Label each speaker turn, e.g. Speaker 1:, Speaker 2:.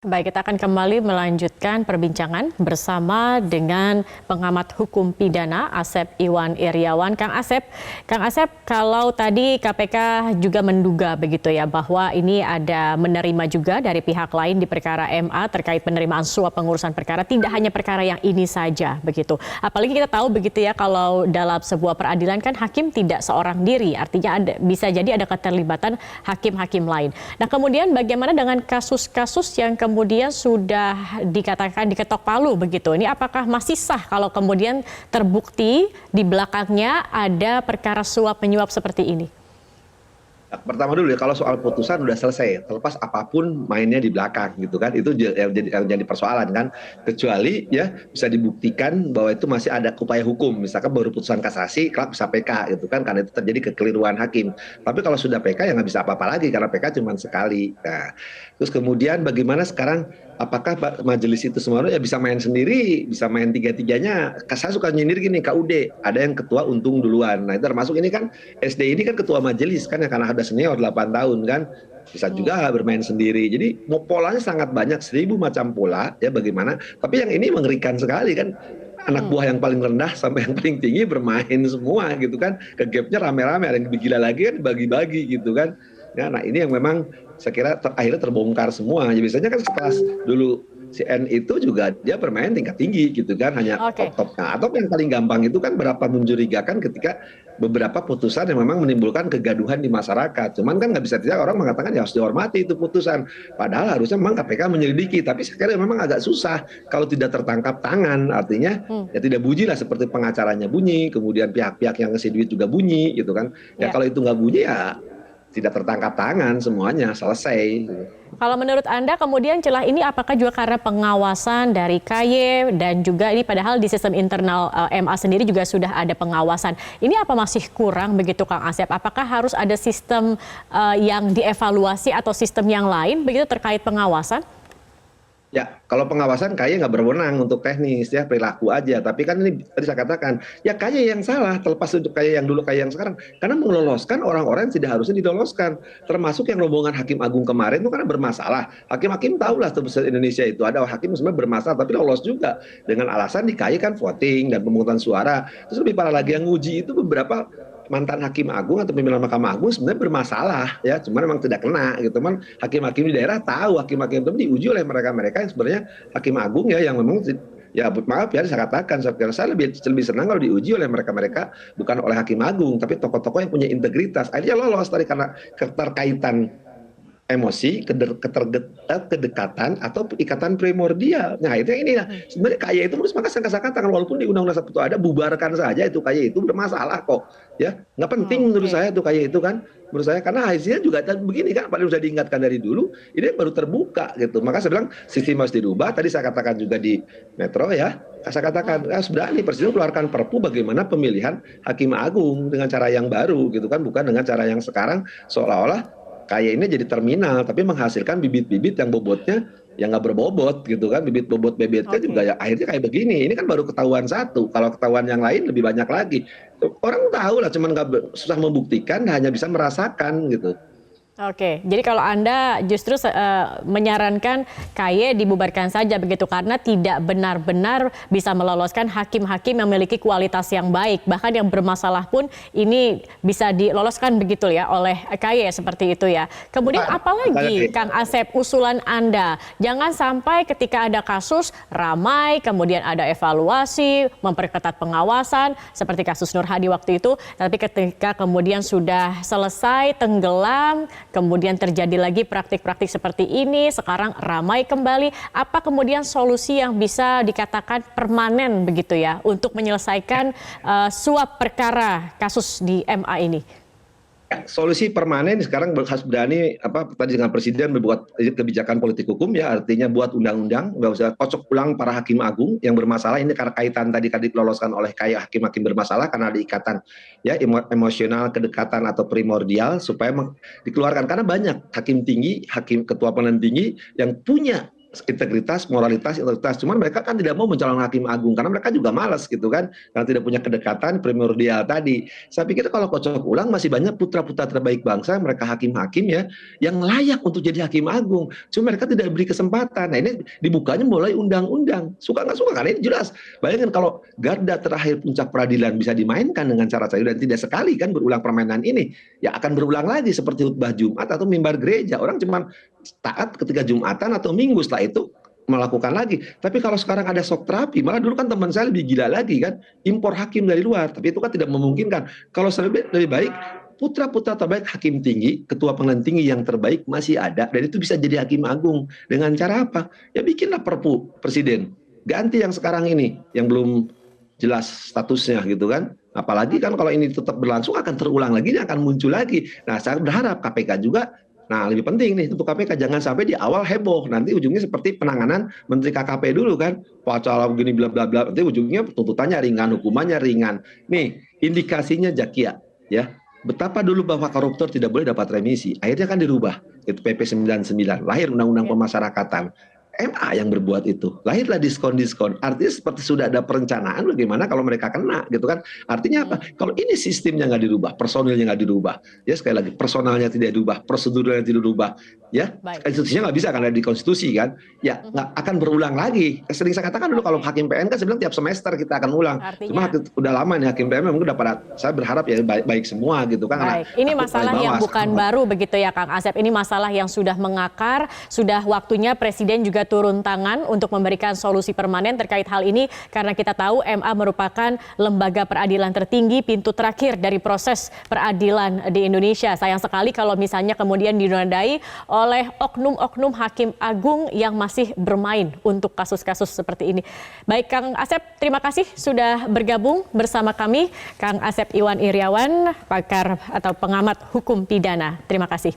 Speaker 1: Baik, kita akan kembali melanjutkan perbincangan bersama dengan pengamat hukum pidana Asep Iwan Iryawan. Kang Asep, kalau tadi KPK juga menduga begitu ya bahwa ini ada menerima juga dari pihak lain di perkara MA terkait penerimaan suap pengurusan perkara, tidak hanya perkara yang ini saja begitu. Apalagi kita tahu begitu ya kalau dalam sebuah peradilan kan hakim tidak seorang diri, artinya bisa jadi ada keterlibatan hakim-hakim lain. Nah, kemudian bagaimana dengan kasus-kasus yang kemudian sudah dikatakan diketok palu begitu. Ini apakah masih sah kalau kemudian terbukti di belakangnya ada perkara suap menyuap seperti ini?
Speaker 2: Pertama dulu ya, kalau soal putusan udah selesai, terlepas apapun mainnya di belakang gitu kan, itu yang jadi persoalan kan, kecuali ya bisa dibuktikan bahwa itu masih ada upaya hukum, misalkan baru putusan kasasi, kelak bisa PK gitu kan, karena itu terjadi kekeliruan hakim. Tapi kalau sudah PK ya nggak bisa apa-apa lagi karena PK cuma sekali. Nah, terus kemudian bagaimana sekarang, apakah majelis itu semua ya bisa main sendiri, bisa main tiga-tiganya? Saya suka nyindir gini, KUD ada yang ketua untung duluan, nah itu termasuk ini kan SD ini kan ketua majelis kan ya, karena ada senior 8 tahun kan, bisa juga bermain sendiri. Jadi polanya sangat banyak, 1000 macam pola ya bagaimana. Tapi yang ini mengerikan sekali kan, anak buah yang paling rendah sampai yang paling tinggi bermain semua gitu kan, ke gapnya rame-rame, ada yang lebih gila lagi kan bagi-bagi gitu kan ya. Nah ini yang memang saya kira akhirnya terbongkar semua. Ya, biasanya kan sekelas dulu CN itu juga dia bermain tingkat tinggi gitu kan, hanya top-topnya. Atau yang paling gampang itu kan berapa mencurigakan ketika beberapa putusan yang memang menimbulkan kegaduhan di masyarakat. Cuman kan nggak bisa tidak orang mengatakan ya harus dihormati itu putusan. Padahal harusnya memang KPK menyelidiki. Tapi sekarang memang agak susah kalau tidak tertangkap tangan. Artinya ya tidak bunyi lah, seperti pengacaranya bunyi, kemudian pihak-pihak yang ngasih duit juga bunyi gitu kan. Ya kalau itu nggak bunyi ya tidak tertangkap tangan, semuanya selesai.
Speaker 1: Kalau menurut Anda kemudian celah ini apakah juga karena pengawasan dari KY dan juga ini padahal di sistem internal MA sendiri juga sudah ada pengawasan. Ini apa masih kurang begitu Kang Asep? Apakah harus ada sistem yang dievaluasi atau sistem yang lain begitu terkait pengawasan?
Speaker 2: Ya, kalau pengawasan KY nggak berwenang untuk teknis ya, perilaku aja. Tapi kan ini tadi saya katakan, ya KY yang salah, terlepas untuk KY yang dulu, KY yang sekarang. Karena meloloskan orang-orang yang tidak harusnya diloloskan. Termasuk yang rombongan Hakim Agung kemarin itu karena bermasalah. Hakim-hakim tahulah sebesar Indonesia itu ada hakim sebenarnya bermasalah, tapi lolos juga. Dengan alasan di KY kan voting dan pemungutan suara. Terus lebih parah lagi yang nguji itu beberapa mantan Hakim Agung atau pimpinan Mahkamah Agung sebenarnya bermasalah ya, cuman memang tidak kena gitu. Cuman hakim-hakim di daerah tahu, hakim-hakim itu diuji oleh mereka-mereka yang sebenarnya Hakim Agung ya, yang memang ya maaf ya saya katakan, saya lebih senang kalau diuji oleh mereka-mereka bukan oleh Hakim Agung, tapi tokoh-tokoh yang punya integritas. Akhirnya lolos tadi karena keterkaitan emosi, kedekatan atau ikatan primordial. Nah itu yang ini lah. Sebenarnya KY itu menurut saya katakan, walaupun di Undang-Undang 1 ada, bubarkan saja itu KY itu bermasalah kok. Ya nggak penting menurut saya itu KY itu kan. Menurut saya karena hasilnya juga begini kan, paling sudah diingatkan dari dulu, ini baru terbuka gitu. Maka saya bilang sistem harus dirubah. Tadi saya katakan juga di Metro ya, saya katakan sudah nih Presiden keluarkan Perpu bagaimana pemilihan Hakim Agung dengan cara yang baru gitu kan, bukan dengan cara yang sekarang seolah-olah KY ini jadi terminal, tapi menghasilkan bibit-bibit yang bobotnya yang nggak berbobot gitu kan, bibit bobot BBT juga ya akhirnya kayak begini. Ini kan baru ketahuan satu, kalau ketahuan yang lain lebih banyak lagi. Orang tahu lah, cuman nggak susah membuktikan, hanya bisa merasakan gitu.
Speaker 1: Oke, jadi kalau Anda justru menyarankan KY dibubarkan saja begitu karena tidak benar-benar bisa meloloskan hakim-hakim yang memiliki kualitas yang baik, bahkan yang bermasalah pun ini bisa diloloskan begitu ya oleh KY seperti itu ya. Kemudian apalagi Kang Asep usulan Anda, jangan sampai ketika ada kasus ramai kemudian ada evaluasi, memperketat pengawasan seperti kasus Nur Hadi waktu itu, tapi ketika kemudian sudah selesai tenggelam, kemudian terjadi lagi praktik-praktik seperti ini, sekarang ramai kembali. Apa kemudian solusi yang bisa dikatakan permanen begitu ya untuk menyelesaikan suap perkara kasus di MA ini?
Speaker 2: Solusi permanen sekarang harus berani tadi dengan Presiden membuat kebijakan politik hukum ya, artinya buat undang-undang, nggak usah kocok ulang para Hakim Agung yang bermasalah ini karena kaitan tadi diloloskan oleh kayak hakim-hakim bermasalah karena ada ikatan ya emosional, kedekatan atau primordial, supaya dikeluarkan karena banyak hakim tinggi, hakim ketua pengadilan tinggi yang punya integritas, moralitas, integritas. Cuman mereka kan tidak mau mencalonkan hakim agung karena mereka juga malas gitu kan, karena tidak punya kedekatan primordial tadi. Saya pikir kalau kocok ulang masih banyak putra-putra terbaik bangsa, mereka hakim-hakim ya, yang layak untuk jadi hakim agung. Cuma mereka tidak diberi kesempatan. Nah ini dibukanya mulai undang-undang. Suka nggak suka karena ini jelas. Bayangkan kalau garda terakhir puncak peradilan bisa dimainkan dengan cara dan tidak sekali kan berulang permainan ini, ya akan berulang lagi seperti khutbah Jumat atau mimbar gereja. Orang cuma taat ketika Jumatan atau Minggu, setelah itu melakukan lagi. Tapi kalau sekarang ada shock terapi, malah dulu kan teman saya lebih gila lagi kan, impor hakim dari luar. Tapi itu kan tidak memungkinkan. Kalau lebih baik putra-putra terbaik hakim tinggi, ketua pengadilan tinggi yang terbaik masih ada, dan itu bisa jadi hakim agung. Dengan cara apa? Ya bikinlah perpu presiden. Ganti yang sekarang ini, yang belum jelas statusnya gitu kan. Apalagi kan kalau ini tetap berlangsung akan terulang lagi, ini akan muncul lagi. Nah saya berharap KPK juga, nah lebih penting nih untuk KPK jangan sampai di awal heboh, nanti ujungnya seperti penanganan Menteri KKP dulu kan, wacana begini bla bla bla, nanti ujungnya tuntutannya ringan, hukumannya ringan. Nih indikasinya Jakia ya, betapa dulu bahwa koruptor tidak boleh dapat remisi, akhirnya kan dirubah itu PP 99, lahir Undang-Undang Pemasyarakatan. MA yang berbuat itu, lahirlah diskon-diskon. Artinya seperti sudah ada perencanaan bagaimana kalau mereka kena, gitu kan? Artinya apa? Kalau ini sistemnya nggak dirubah, personilnya nggak dirubah, ya sekali lagi personalnya tidak dirubah, prosedurnya tidak dirubah, ya institusinya nggak bisa karena di konstitusi kan, ya nggak akan berulang lagi. Sering saya katakan dulu kalau hakim PN kan sebenarnya tiap semester kita akan ulang. Cuma udah lama nih hakim PN mungkin udah pada, saya berharap ya baik semua gitu kan.
Speaker 1: Ini masalah yang bukan baru begitu ya Kang Asep. Ini masalah yang sudah mengakar, sudah waktunya Presiden juga turun tangan untuk memberikan solusi permanen terkait hal ini, karena kita tahu MA merupakan lembaga peradilan tertinggi, pintu terakhir dari proses peradilan di Indonesia. Sayang sekali kalau misalnya kemudian dinodai oleh oknum-oknum hakim agung yang masih bermain untuk kasus-kasus seperti ini. Baik Kang Asep, terima kasih sudah bergabung bersama kami. Kang Asep Iwan Iriawan, pakar atau pengamat hukum pidana. Terima kasih.